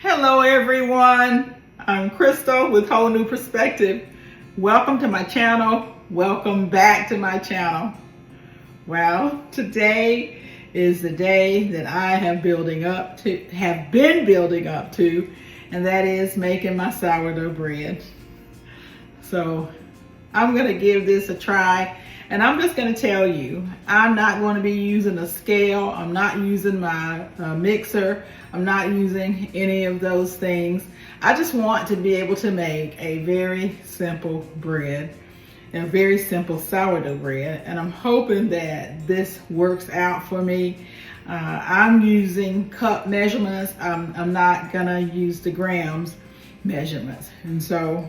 Hello everyone, I'm Crystal with Whole New Perspective. Welcome to my channel. Welcome back to my channel. Well, today is the day that I have been building up to, and that is making my sourdough bread. So I'm going to give this a try, and I'm just going to tell you, I'm not going to be using a scale. I'm not using my mixer. I'm not using any of those things. I just want to be able to make a very simple bread, a very simple sourdough bread, and I'm hoping that this works out for me. I'm using cup measurements. I'm not gonna use the grams measurements, and so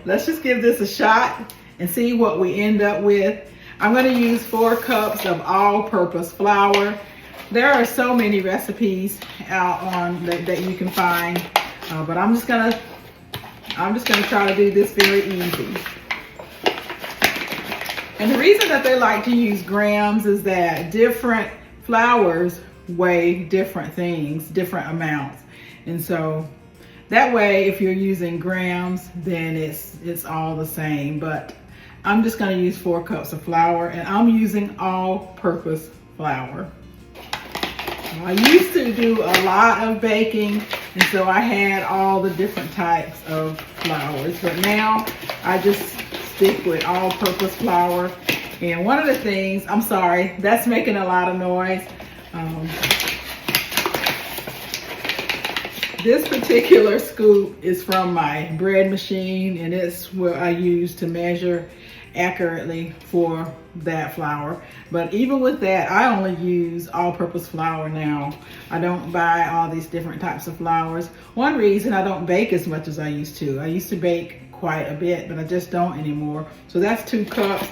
let's just give this a shot and see what we end up with. I'm going to use 4 cups of all-purpose flour. There are so many recipes out on that you can find, but I'm just gonna try to do this very easy. And the reason that they like to use grams is that different flours weigh different things, different amounts, and so that way, if you're using grams, then it's all the same. But I'm just going to use 4 cups of flour, and I'm using all-purpose flour. I used to do a lot of baking, and so I had all the different types of flours. But now I just stick with all-purpose flour. And one of the things, I'm sorry, that's making a lot of noise. This particular scoop is from my bread machine, and it's what I use to measure accurately for that flour. But even with that, I only use all-purpose flour now. I don't buy all these different types of flours. One reason I don't bake as much as I used to. I used to bake quite a bit, but I just don't anymore. So that's 2 cups.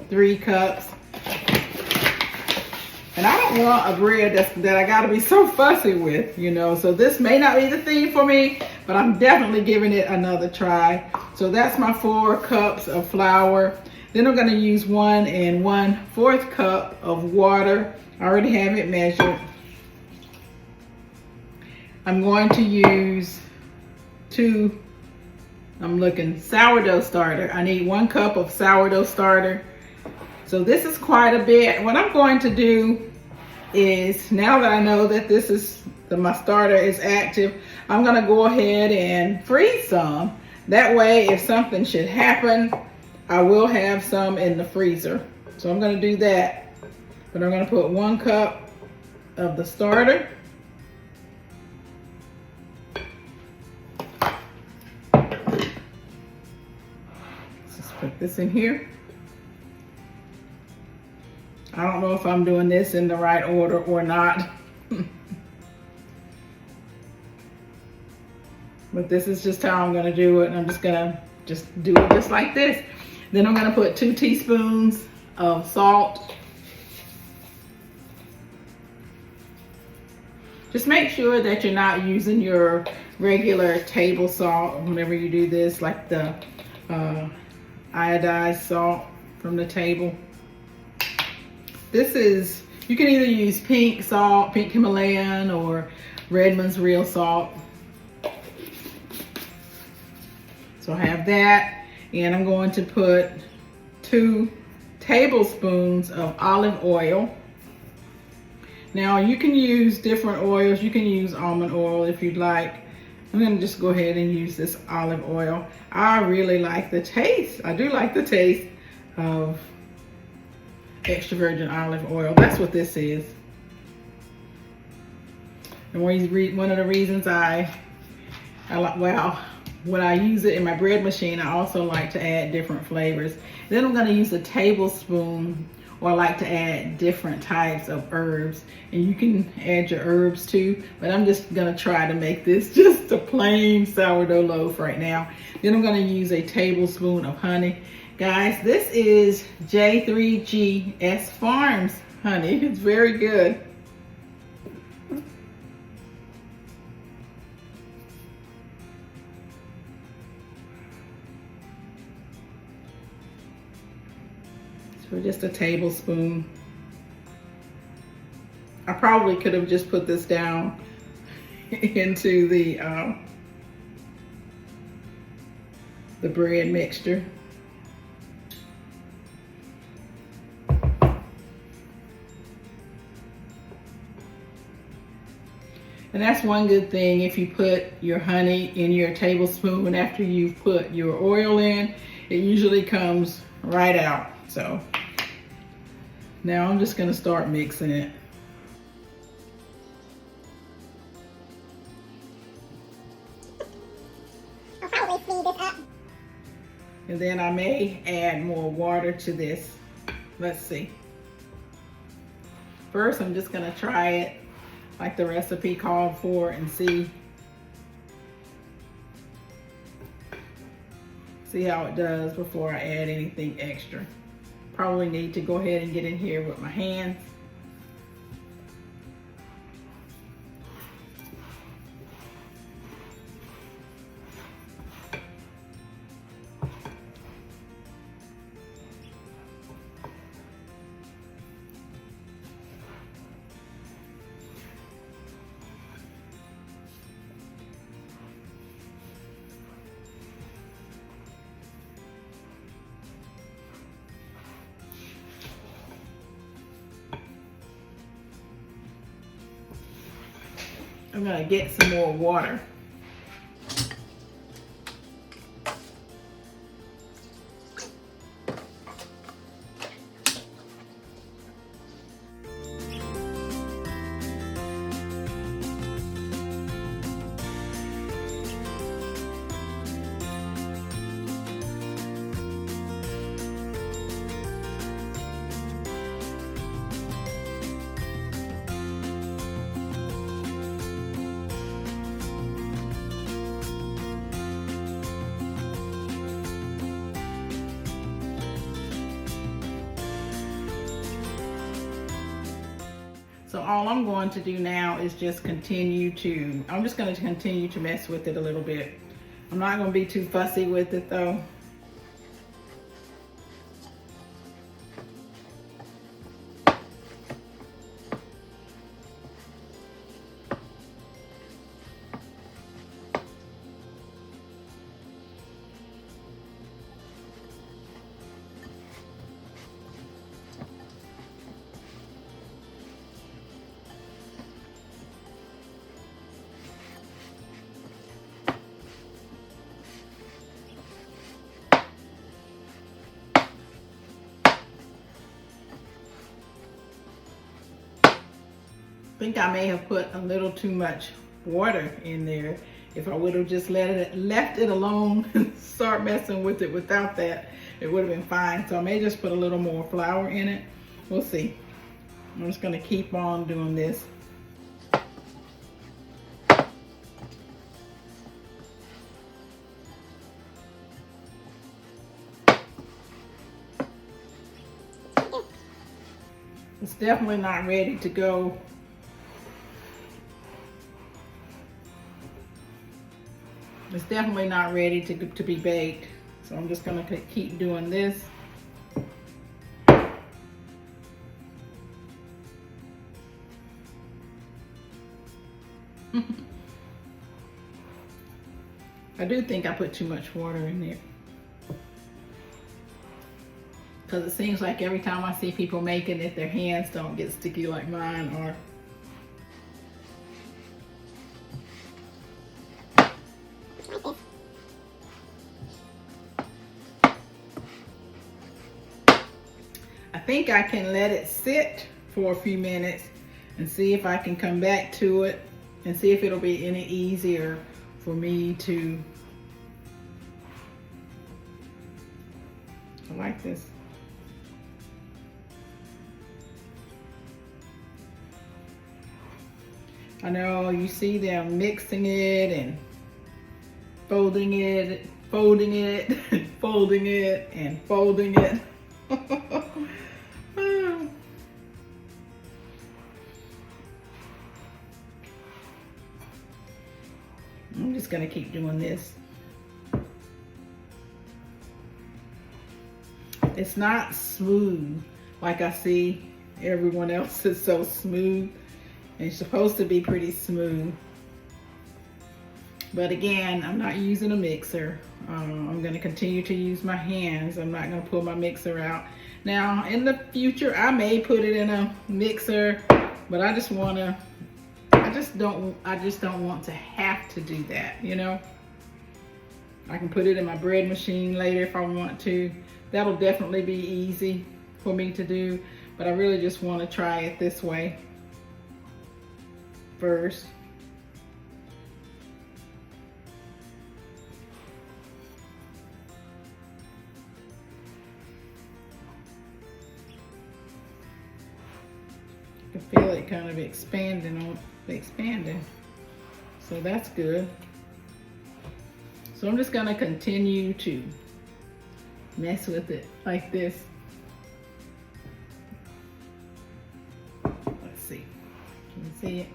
3 cups. And I don't want a bread that I gotta be so fussy with, you know. So this may not be the thing for me, but I'm definitely giving it another try. So that's my 4 cups of flour. Then I'm gonna use 1 1/4 cup of water. I already have it measured. I'm going to use 2, sourdough starter. I need 1 cup of sourdough starter. So this is quite a bit. What I'm going to do is, now that I know that my starter is active, I'm gonna go ahead and freeze some. That way, if something should happen, I will have some in the freezer. So I'm gonna do that. But I'm gonna put 1 cup of the starter. Let's just put this in here. I don't know if I'm doing this in the right order or not. But this is just how I'm gonna do it. And I'm just gonna do it just like this. Then I'm gonna put 2 teaspoons of salt. Just make sure that you're not using your regular table salt whenever you do this, like the iodized salt from the table. This is, you can either use pink salt, pink Himalayan, or Redmond's real salt. So I have that, and I'm going to put 2 tablespoons of olive oil. Now you can use different oils. You can use almond oil if you'd like. I'm gonna just go ahead and use this olive oil. I really like the taste. I do like the taste of extra virgin olive oil. That's what this is. And one of the reasons when I use it in my bread machine, I also like to add different flavors. Then I'm going to use a tablespoon, or I like to add different types of herbs. And you can add your herbs too, but I'm just going to try to make this just a plain sourdough loaf right now. Then I'm going to use a tablespoon of honey. Guys, this is J3GS Farms honey. It's very good. So just a tablespoon. I probably could have just put this down into the bread mixture. And that's one good thing, if you put your honey in your tablespoon after you've put your oil in, it usually comes right out. So now I'm just gonna start mixing it. I'll probably speed this up. And then I may add more water to this. Let's see. First, I'm just gonna try it like the recipe called for and see how it does before I add anything extra. Probably need to go ahead and get in here with my hands. I'm gonna get some more water. So all I'm going to do now is just I'm just going to continue to mess with it a little bit. I'm not going to be too fussy with it though. I think I may have put a little too much water in there. If I would have just left it alone and start messing with it without that, it would have been fine. So I may just put a little more flour in it. We'll see. I'm just gonna keep on doing this. It's definitely not ready to go. It's definitely not ready to be baked. So I'm just gonna keep doing this. I do think I put too much water in there. Because it seems like every time I see people making it, their hands don't get sticky like mine are. I think I can let it sit for a few minutes and see if I can come back to it and see if it'll be any easier for me to, I like this. I know you see them mixing it and folding it, folding it, folding it, and folding it. I'm just gonna keep doing this. It's not smooth like I see everyone else is so smooth. And it's supposed to be pretty smooth. But again, I'm not using a mixer. I'm going to continue to use my hands. I'm not going to pull my mixer out. Now, in the future, I may put it in a mixer, but I just don't want to have to do that, you know? I can put it in my bread machine later if I want to. That'll definitely be easy for me to do, but I really just want to try it this way first. I can feel it kind of expanding. So that's good. So I'm just gonna continue to mess with it like this. Let's see. Can you see it?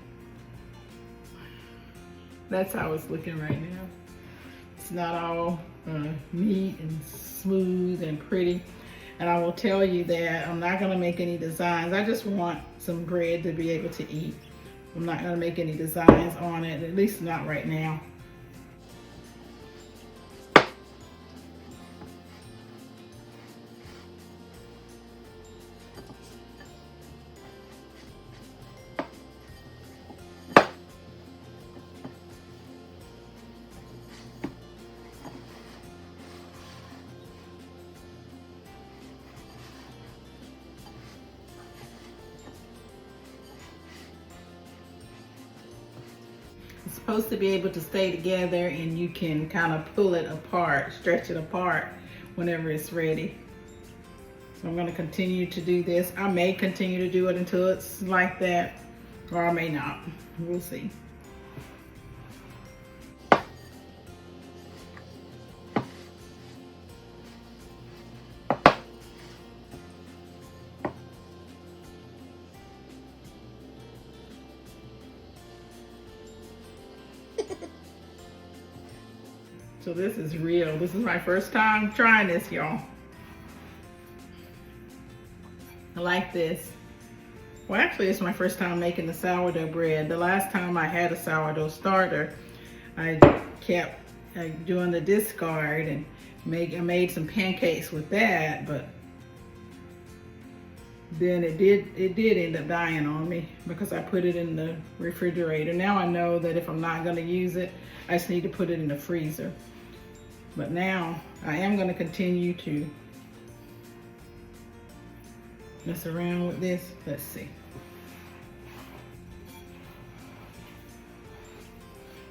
That's how it's looking right now. It's not all neat and smooth and pretty. And I will tell you that I'm not gonna make any designs. I just want some bread to be able to eat. I'm not gonna make any designs on it, at least not right now. It's supposed to be able to stay together, and you can kind of pull it apart, stretch it apart whenever it's ready. So I'm going to continue to do this. I may continue to do it until it's like that, or I may not. We'll see. So this is real. This is my first time trying this, y'all. I like this. Well, actually, it's my first time making the sourdough bread. The last time I had a sourdough starter, I kept doing the discard and I made some pancakes with that, but then it did end up dying on me because I put it in the refrigerator. Now I know that if I'm not going to use it, I just need to put it in the freezer. But now I am going to continue to mess around with this. Let's see.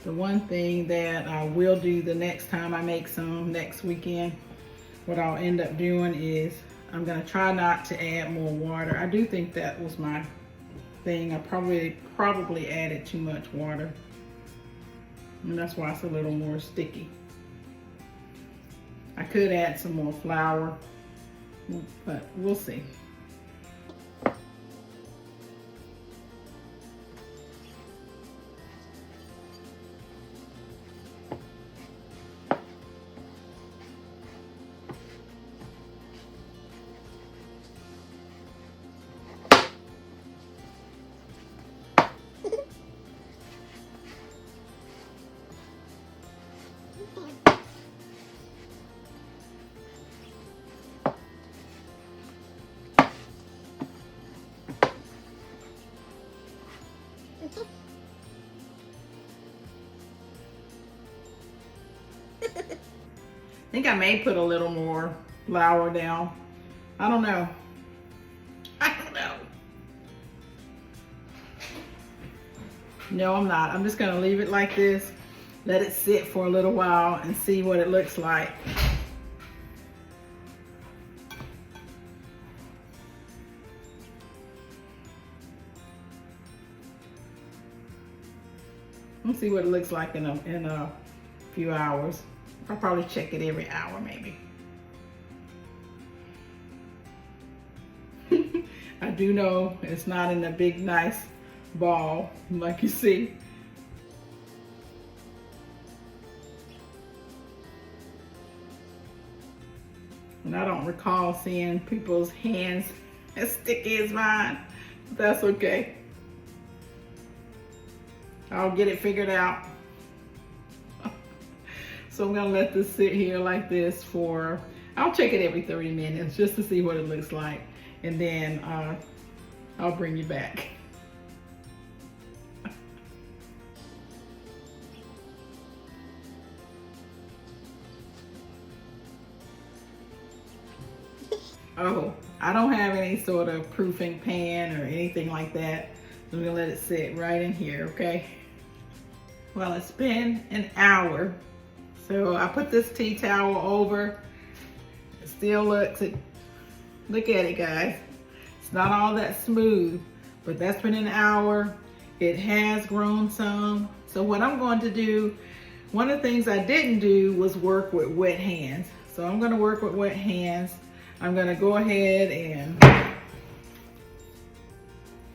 The one thing that I will do the next time I make some next weekend, what I'll end up doing is I'm going to try not to add more water. I do think that was my thing. I probably added too much water, and that's why it's a little more sticky. I could add some more flour, but we'll see. I think I may put a little more flour down. I don't know. No, I'm not. I'm just gonna leave it like this, let it sit for a little while and see what it looks like. Let's see what it looks like in a few hours. I'll probably check it every hour, maybe. I do know it's not in a big, nice ball like you see. And I don't recall seeing people's hands as sticky as mine, but that's okay. I'll get it figured out. So I'm gonna let this sit here like this for, I'll check it every 30 minutes just to see what it looks like. And then I'll bring you back. Oh, I don't have any sort of proofing pan or anything like that. So I'm gonna let it sit right in here, okay? Well, it's been an hour. So I put this tea towel over. It still looks, look at it, guys. It's not all that smooth, but that's been an hour. It has grown some. So what I'm going to do, one of the things I didn't do was work with wet hands. So I'm gonna work with wet hands. I'm gonna go ahead and,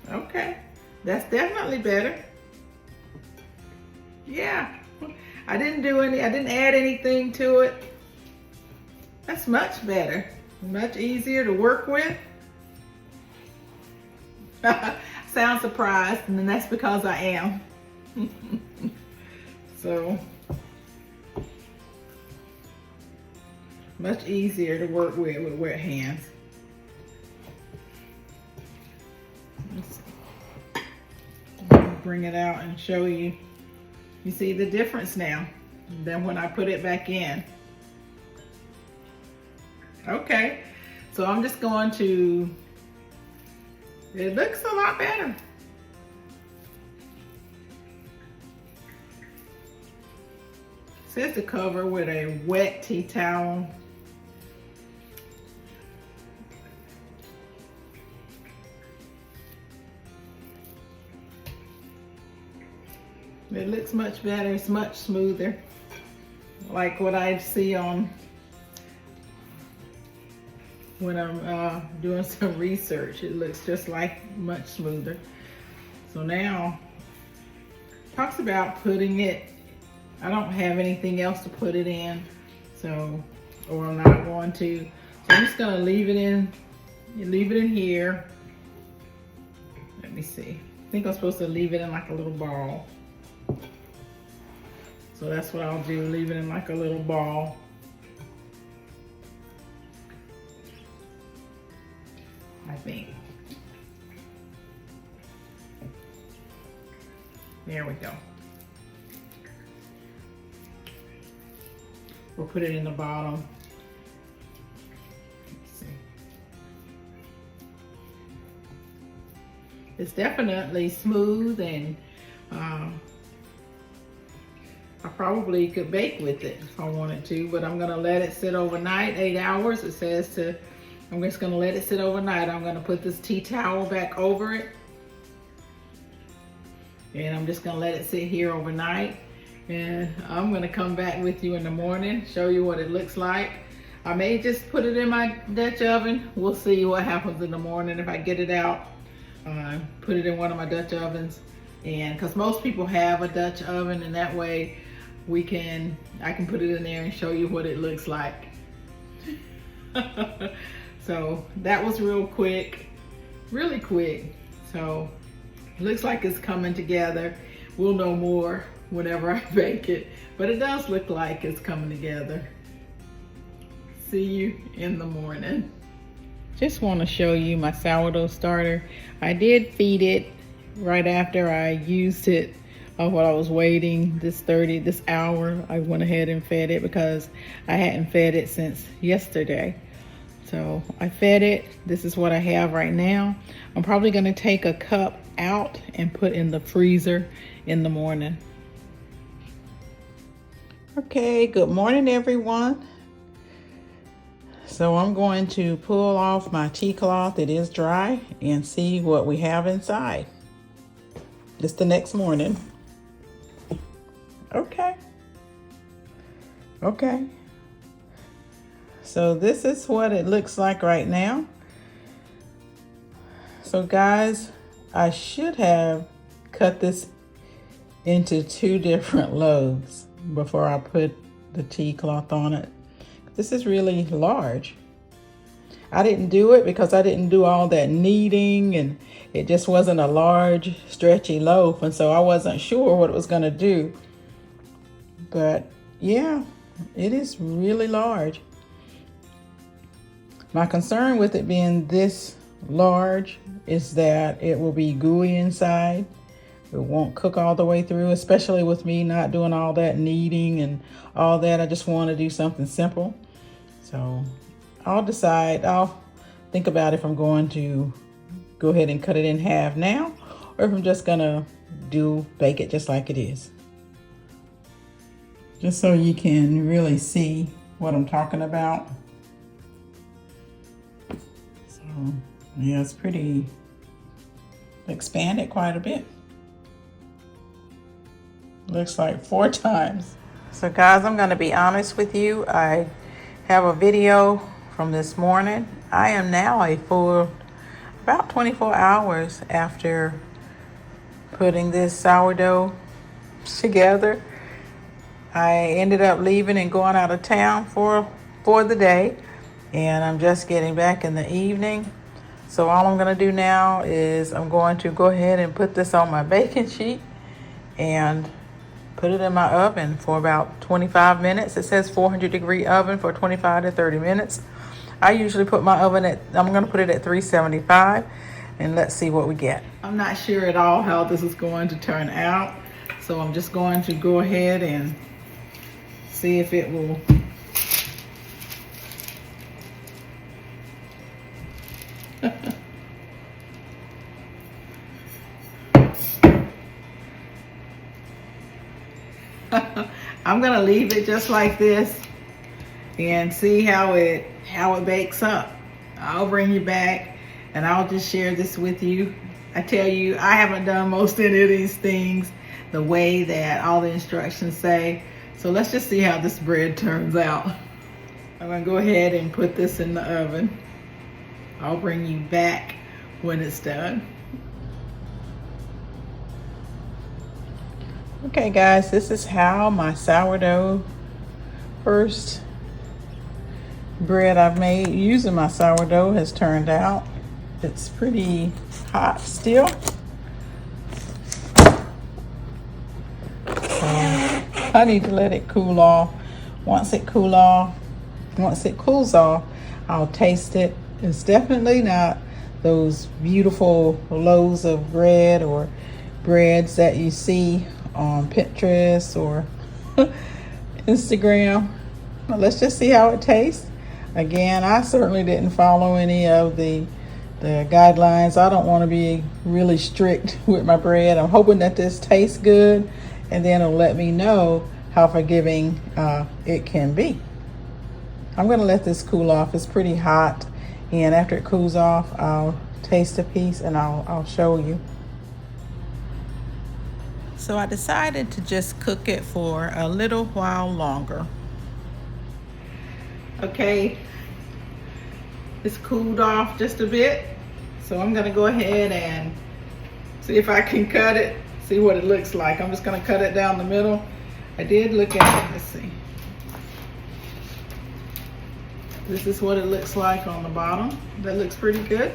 okay, that's definitely better. Yeah, I didn't add anything to it. That's much better, much easier to work with. Sound surprised, and that's because I am. So, much easier to work with wet hands. Bring it out and show you. You see the difference now than when I put it back in. Okay, so I'm just going to, it looks a lot better. It says to cover with a wet tea towel. It looks much better, it's much smoother. Like what I see on, when I'm doing some research, it looks just like much smoother. So now, talks about putting it, I don't have anything else to put it in, so, or I'm not going to. So I'm just gonna leave it in here. Let me see. I think I'm supposed to leave it in like a little ball. So that's what I'll do, leave it in like a little ball. I think. There we go. We'll put it in the bottom. Let's see. It's definitely smooth, and I probably could bake with it if I wanted to, but I'm gonna let it sit overnight, 8 hours. It says to, I'm just gonna let it sit overnight. I'm gonna put this tea towel back over it. And I'm just gonna let it sit here overnight. And I'm gonna come back with you in the morning, show you what it looks like. I may just put it in my Dutch oven. We'll see what happens in the morning if I get it out. Put it in one of my Dutch ovens. And because most people have a Dutch oven, and that way I can put it in there and show you what it looks like. So that was real quick, really quick. So it looks like it's coming together. We'll know more whenever I bake it, but it does look like it's coming together. See you in the morning. Just want to show you my sourdough starter. I did feed it right after I used it. While I was waiting this hour, I went ahead and fed it because I hadn't fed it since yesterday. So I fed it. This is what I have right now. I'm probably going to take a cup out and put in the freezer in the morning. Okay, good morning everyone. So I'm going to pull off my tea cloth. It is dry, and see what we have inside. Just the next morning. Okay. So this is what it looks like right now. So guys, I should have cut this into 2 different loaves before I put the tea cloth on it. This is really large. I didn't do it because I didn't do all that kneading, and it just wasn't a large stretchy loaf, and so I wasn't sure what it was going to do. But yeah, it is really large. My concern with it being this large is that it will be gooey inside. It won't cook all the way through, especially with me not doing all that kneading and all that. I just want to do something simple. So I'll decide, I'll think about if I'm going to go ahead and cut it in half now, or if I'm just gonna bake it just like it is. Just so you can really see what I'm talking about. So yeah, it's pretty expanded quite a bit. Looks like 4 times. So guys, I'm gonna be honest with you. I have a video from this morning. I am now a full about 24 hours after putting this sourdough together. I ended up leaving and going out of town for the day, and I'm just getting back in the evening. So all I'm gonna do now is I'm going to go ahead and put this on my baking sheet and put it in my oven for about 25 minutes. It says 400-degree oven for 25 to 30 minutes. I usually put my oven I'm gonna put it at 375, and let's see what we get. I'm not sure at all how this is going to turn out, so I'm just going to go ahead and see if it will. I'm gonna leave it just like this and see how it bakes up. I'll bring you back and I'll just share this with you. I tell you, I haven't done most any of these things the way that all the instructions say. So let's just see how this bread turns out. I'm gonna go ahead and put this in the oven. I'll bring you back when it's done. Okay guys, this is how my sourdough, first bread I've made using my sourdough, has turned out. It's pretty hot still. I need to let it cool off. Once it cools off, I'll taste it. It's definitely not those beautiful loaves of bread or breads that you see on Pinterest or Instagram. But let's just see how it tastes. Again, I certainly didn't follow any of the guidelines. I don't want to be really strict with my bread. I'm hoping that this tastes good, and then it'll let me know how forgiving it can be. I'm gonna let this cool off. It's pretty hot, and after it cools off, I'll taste a piece and I'll show you. So I decided to just cook it for a little while longer. Okay, it's cooled off just a bit, so I'm gonna go ahead and see if I can cut it, see what it looks like. I'm just gonna cut it down the middle. I did look at it, let's see. This is what it looks like on the bottom. That looks pretty good.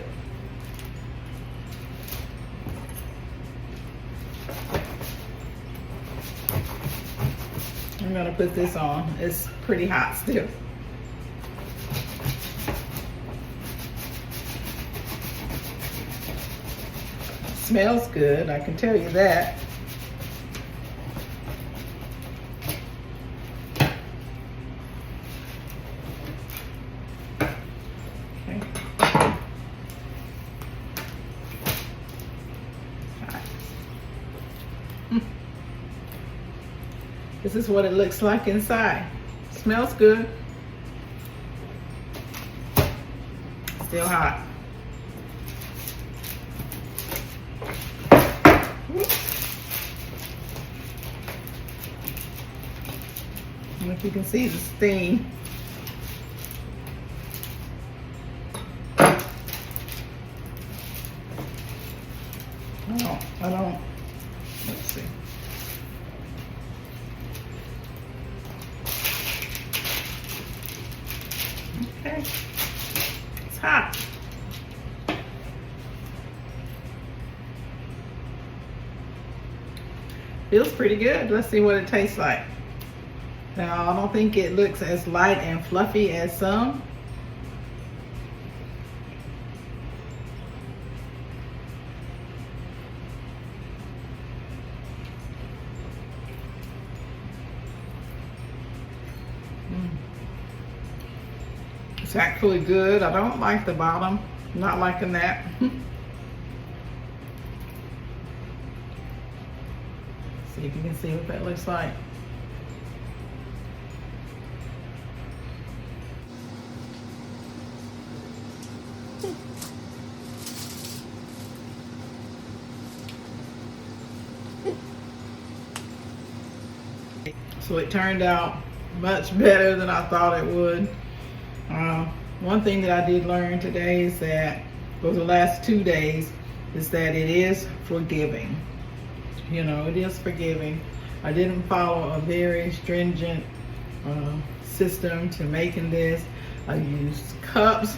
I'm gonna put this on. It's pretty hot still. Smells good, I can tell you that. Okay. This is what it looks like inside. Smells good. Still hot. I don't know if you can see the steam. Oh, I don't. Let's see. Okay. It's hot. Ah. Feels pretty good. Let's see what it tastes like. Now, I don't think it looks as light and fluffy as some. It's actually good. I don't like the bottom. Not liking that. See if you can see what that looks like. So it turned out much better than I thought it would. One thing that I did learn today is that, for the last 2 days, is that it is forgiving. You know, it is forgiving. I didn't follow a very stringent system to making this. I used cups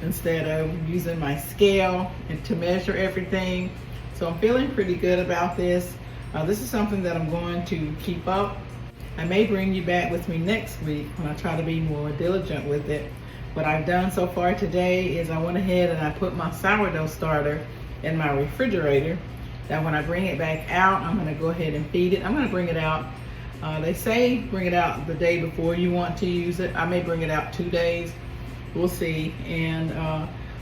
instead of using my scale and to measure everything. So I'm feeling pretty good about this. This is something that I'm going to keep up. I may bring you back with me next week when I try to be more diligent with it. What I've done so far today is I went ahead and I put my sourdough starter in my refrigerator. Now when I bring it back out, I'm going to go ahead and feed it. I'm going to bring it out. They say bring it out the day before you want to use it. I may bring it out 2 days. We'll see. And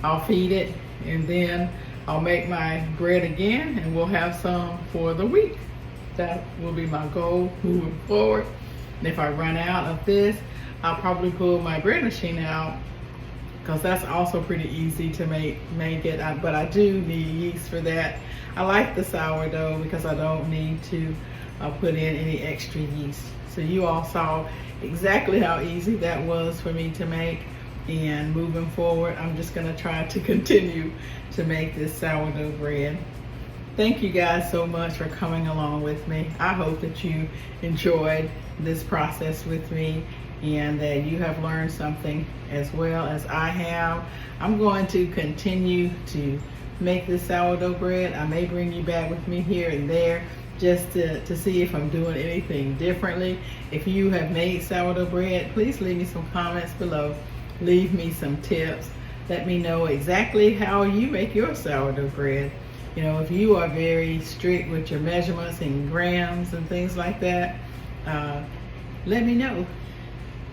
I'll feed it, and then I'll make my bread again, and we'll have some for the week. That will be my goal moving forward. And if I run out of this, I'll probably pull my bread machine out, because that's also pretty easy to make it. But I do need yeast for that. I like the sourdough because I don't need to put in any extra yeast. So you all saw exactly how easy that was for me to make. And moving forward, I'm just going to try to continue to make this sourdough bread. Thank you guys so much for coming along with me. I hope that you enjoyed this process with me and that you have learned something as well as I have. I'm going to continue to make this sourdough bread. I may bring you back with me here and there just to see if I'm doing anything differently. If you have made sourdough bread, please leave me some comments below. Leave me some tips. Let me know exactly how you make your sourdough bread. You know, if you are very strict with your measurements and grams and things like that, let me know.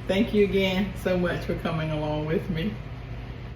Thank you again so much for coming along with me.